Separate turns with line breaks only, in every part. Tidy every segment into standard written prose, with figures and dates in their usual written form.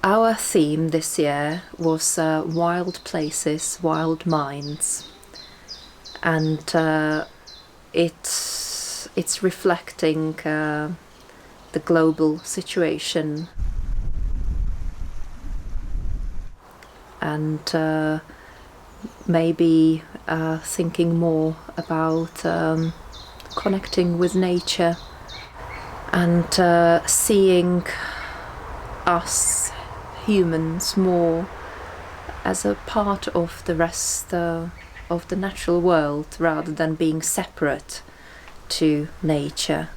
Our theme this year was wild places, wild minds, and it's reflecting the global situation and maybe thinking more about connecting with nature and seeing us humans more as a part of the rest of the natural world rather than being separate to nature.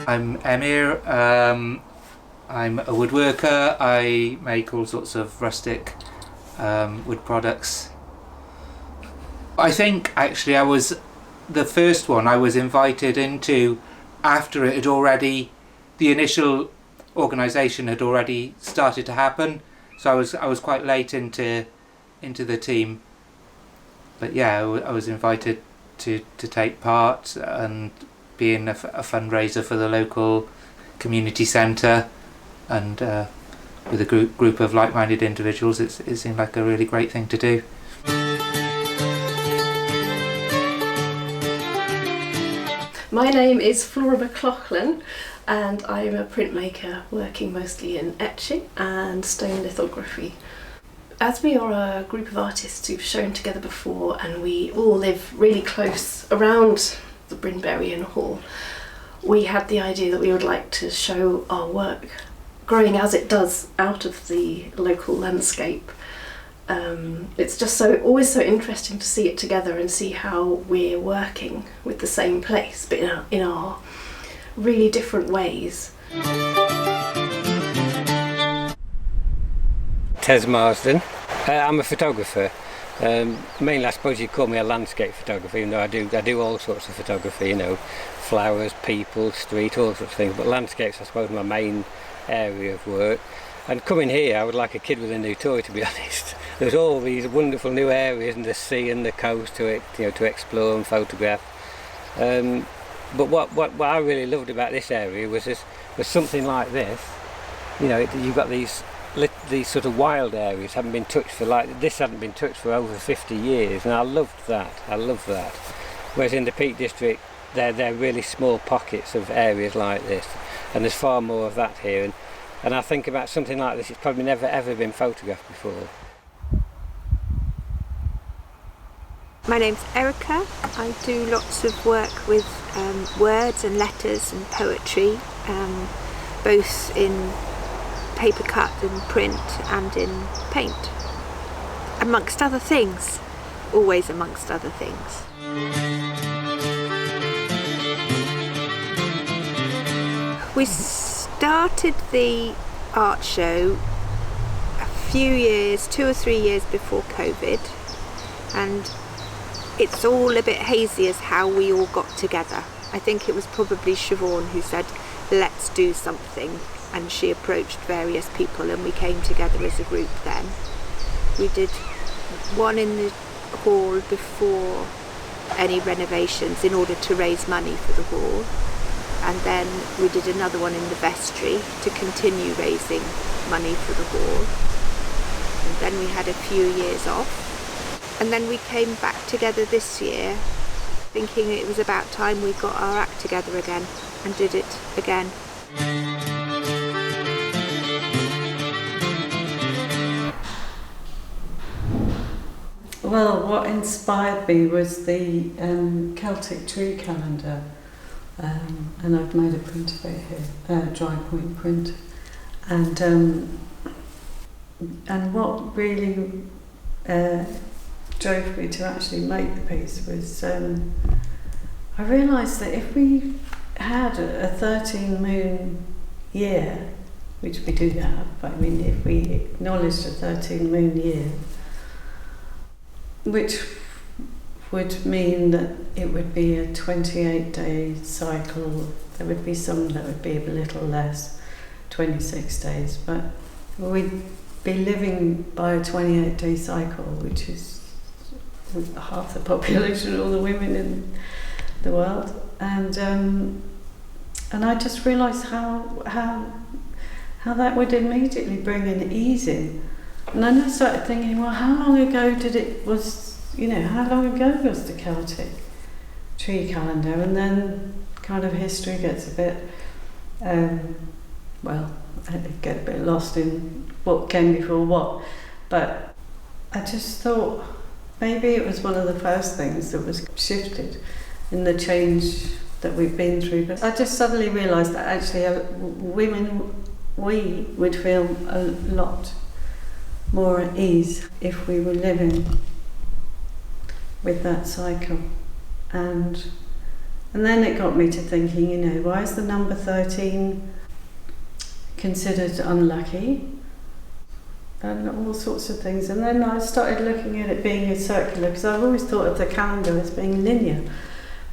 I'm Emir, I'm a woodworker. I make all sorts of rustic wood products. I think actually I was the first one I was invited into after it had already, the initial organisation had already started to happen, so I was quite late into the team. But yeah, I was invited to take part and being a fundraiser for the local community centre, and with a group of like-minded individuals, it seemed like a really great thing to do.
My name is Flora McLaughlin and I'm a printmaker working mostly in etching and stone lithography. As we are a group of artists who've shown together before and we all live really close around the Brynberian Hall, we had the idea that we would like to show our work growing as it does out of the local landscape. It's just always so interesting to see it together and see how we're working with the same place but in our really different ways.
Tez Marsden. I'm a photographer. Mainly I suppose you'd call me a landscape photographer, even though I do all sorts of photography, you know, flowers, people, street, all sorts of things, but landscape's I suppose my main area of work. And coming here I was like a kid with a new toy, to be honest. There's all these wonderful new areas and the sea and the coast to explore and photograph. But what I really loved about this area was something like this. You know, you've got these sort of wild areas hadn't been touched hadn't been touched for over 50 years, and I loved that. Whereas in the Peak District, they're really small pockets of areas like this, and there's far more of that here. And I think about something like this, it's probably never ever been photographed before.
My name's Erica. I do lots of work with words and letters and poetry, both in paper cut and print and in paint, amongst other things, always amongst other things. We started the art show a few years, 2 or 3 years before COVID, and it's all a bit hazy as how we all got together. I think it was probably Siobhan who said, let's do something, and she approached various people and we came together as a group then. We did one in the hall before any renovations in order to raise money for the hall, and then we did another one in the vestry to continue raising money for the hall, and then we had a few years off, and then we came back together this year thinking it was about time we got our act together again and did it again.
Well, what inspired me was the Celtic tree calendar, and I've made a print of it here, dry point print, and what really drove me to actually make the piece was I realised that if we had a 13 moon year, which we do have, but I mean if we acknowledged a 13 moon year, which would mean that it would be a 28-day cycle. There would be some that would be a little less, 26 days, but we'd be living by a 28-day cycle, which is half the population of all the women in the world. And I just realised how that would immediately bring an ease in. And then I started thinking, well, how long ago how long ago was the Celtic tree calendar? And then kind of history gets a bit, I get a bit lost in what came before what. But I just thought maybe it was one of the first things that was shifted in the change that we've been through. But I just suddenly realised that actually we would feel a lot more at ease if we were living with that cycle. And then it got me to thinking, why is the number 13 considered unlucky? And all sorts of things. And then I started looking at it being a circular, because I've always thought of the calendar as being linear.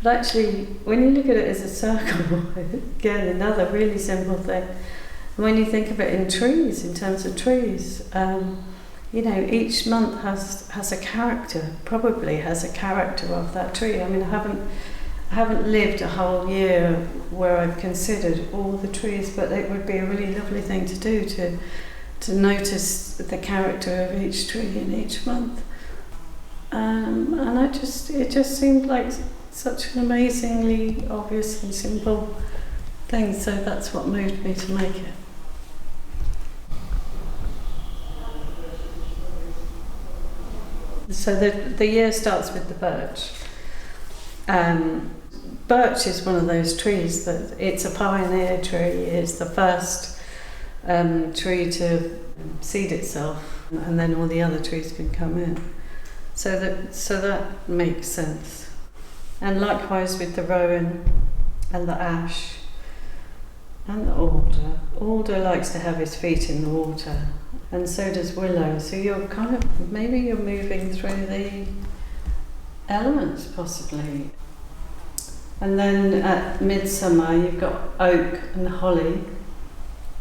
But actually, when you look at it as a circle, again, another really simple thing. And when you think of it in trees, in terms of trees, each month has a character, probably has a character of that tree. I mean, I haven't lived a whole year where I've considered all the trees, but it would be a really lovely thing to do, to notice the character of each tree in each month. And it just seemed like such an amazingly obvious and simple thing, so that's what moved me to make it. So the year starts with the birch. Birch is one of those trees that it's a pioneer tree. It's the first tree to seed itself, and then all the other trees can come in. So that makes sense. And likewise with the rowan and the ash and the alder. Alder likes to have his feet in the water, and so does willow. So you're maybe you're moving through the elements possibly. And then at midsummer you've got oak and holly,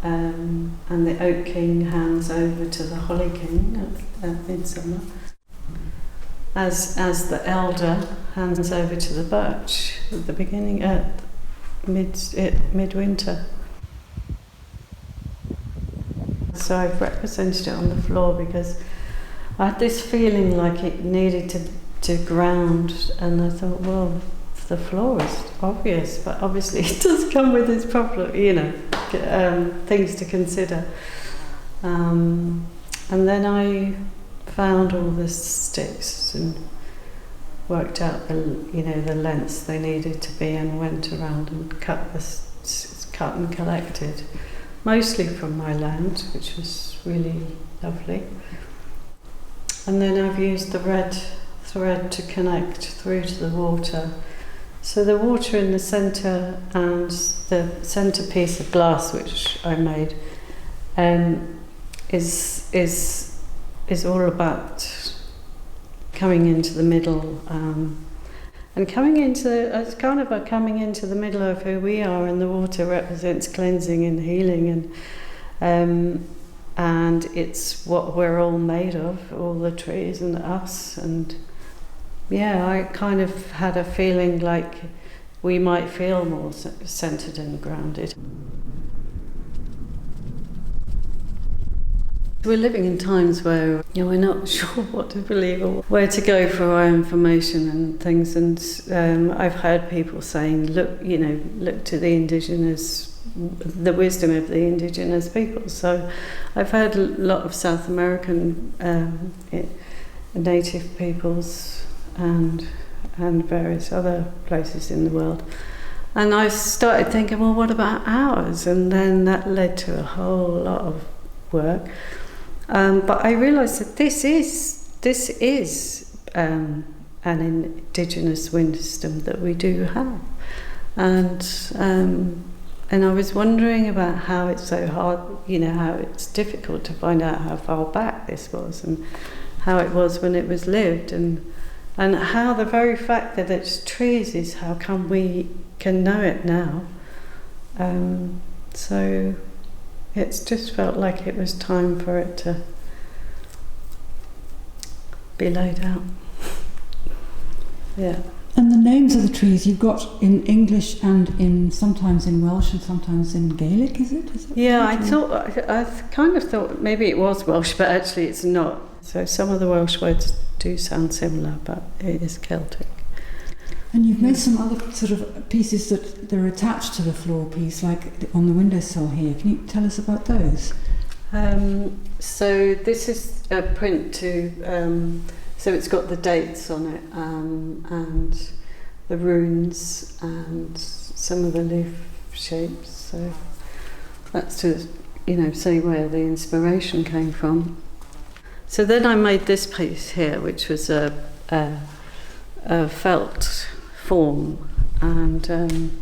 and the oak king hands over to the holly king at midsummer, as the elder hands over to the birch at the beginning, at midwinter. So I've represented it on the floor because I had this feeling like it needed to ground, and I thought, well, the floor is obvious, but obviously it does come with its problem, things to consider. And then I found all the sticks and worked out the lengths they needed to be, and went around and cut and collected, mostly from my land, which was really lovely. And then I've used the red thread to connect through to the water. So the water in the centre and the centre piece of glass which I made is all about coming into the middle, and coming into the middle of who we are, and the water represents cleansing and healing, and it's what we're all made of, all the trees and us. And yeah, I kind of had a feeling like we might feel more centred and grounded. We're living in times where we're not sure what to believe or where to go for our information and things. And I've heard people saying, look to the indigenous, the wisdom of the indigenous people. So I've heard a lot of South American native peoples and various other places in the world. And I started thinking, well, what about ours? And then that led to a whole lot of work. But I realised that this is an indigenous wisdom that we do have, and I was wondering about how it's so hard, how it's difficult to find out how far back this was and how it was when it was lived, and And how the very fact that it's trees is how come we can know it now. So it's just felt like it was time for it to be laid out. Yeah.
And the names of the trees you've got in English and in sometimes in Welsh and sometimes in Gaelic, is it?
Yeah, I kind of thought maybe it was Welsh, but actually it's not. So some of the Welsh words do sound similar, but it is Celtic.
And you've made some other sort of pieces that they're attached to the floor piece, like on the windowsill here. Can you tell us about those?
So this is a print to... So it's got the dates on it, and the runes and some of the leaf shapes. So that's to, see where the inspiration came from. So then I made this piece here, which was a felt form, and then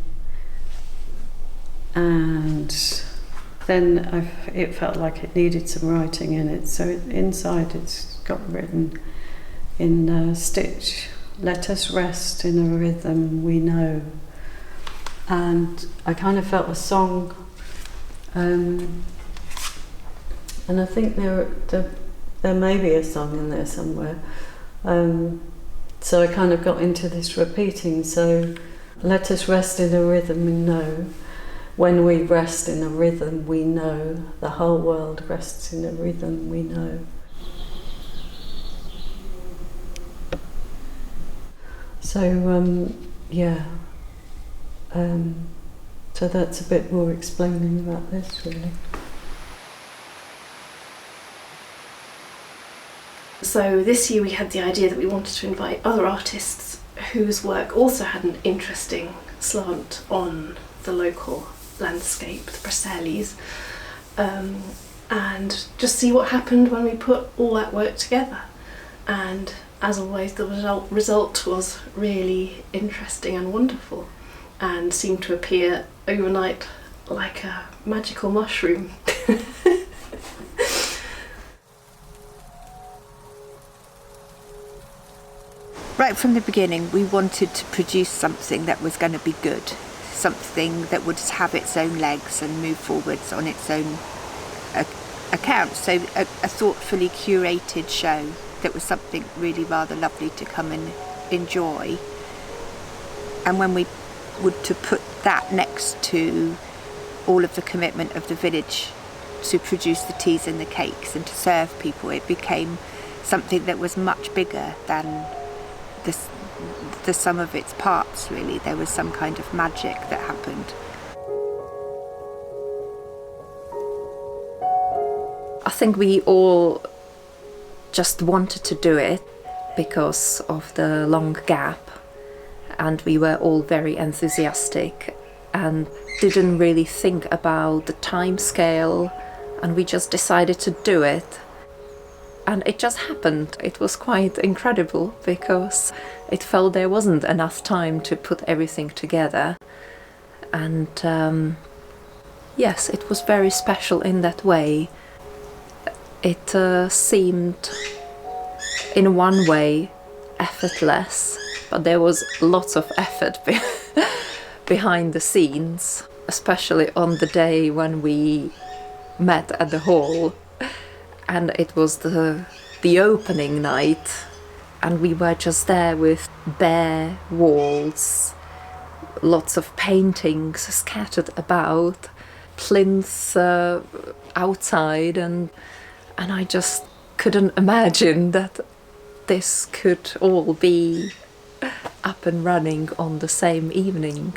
it felt like it needed some writing in it. So inside it's got written in stitch, "Let us rest in a rhythm we know." And I kind of felt a song, and I think there may be a song in there somewhere. So I kind of got into this repeating. So, let us rest in a rhythm we know. When we rest in a rhythm we know, the whole world rests in a rhythm we know. So, so that's a bit more explaining about this, really.
So this year we had the idea that we wanted to invite other artists whose work also had an interesting slant on the local landscape, the Preselis, and just see what happened when we put all that work together. And as always, the result was really interesting and wonderful, and seemed to appear overnight like a magical mushroom.
Right from the beginning, we wanted to produce something that was going to be good, something that would have its own legs and move forwards on its own account. So a thoughtfully curated show that was something really rather lovely to come and enjoy. And when we would to put that next to all of the commitment of the village to produce the teas and the cakes and to serve people, it became something that was much bigger than the sum of its parts, really. There was some kind of magic that happened.
I think we all just wanted to do it because of the long gap, and we were all very enthusiastic and didn't really think about the time scale, and we just decided to do it. And it just happened. It was quite incredible because it felt there wasn't enough time to put everything together. And yes, it was very special in that way. It seemed in one way effortless, but there was lots of effort behind the scenes, especially on the day when we met at the hall. And it was the opening night, and we were just there with bare walls, lots of paintings scattered about, plinths outside, and I just couldn't imagine that this could all be up and running on the same evening.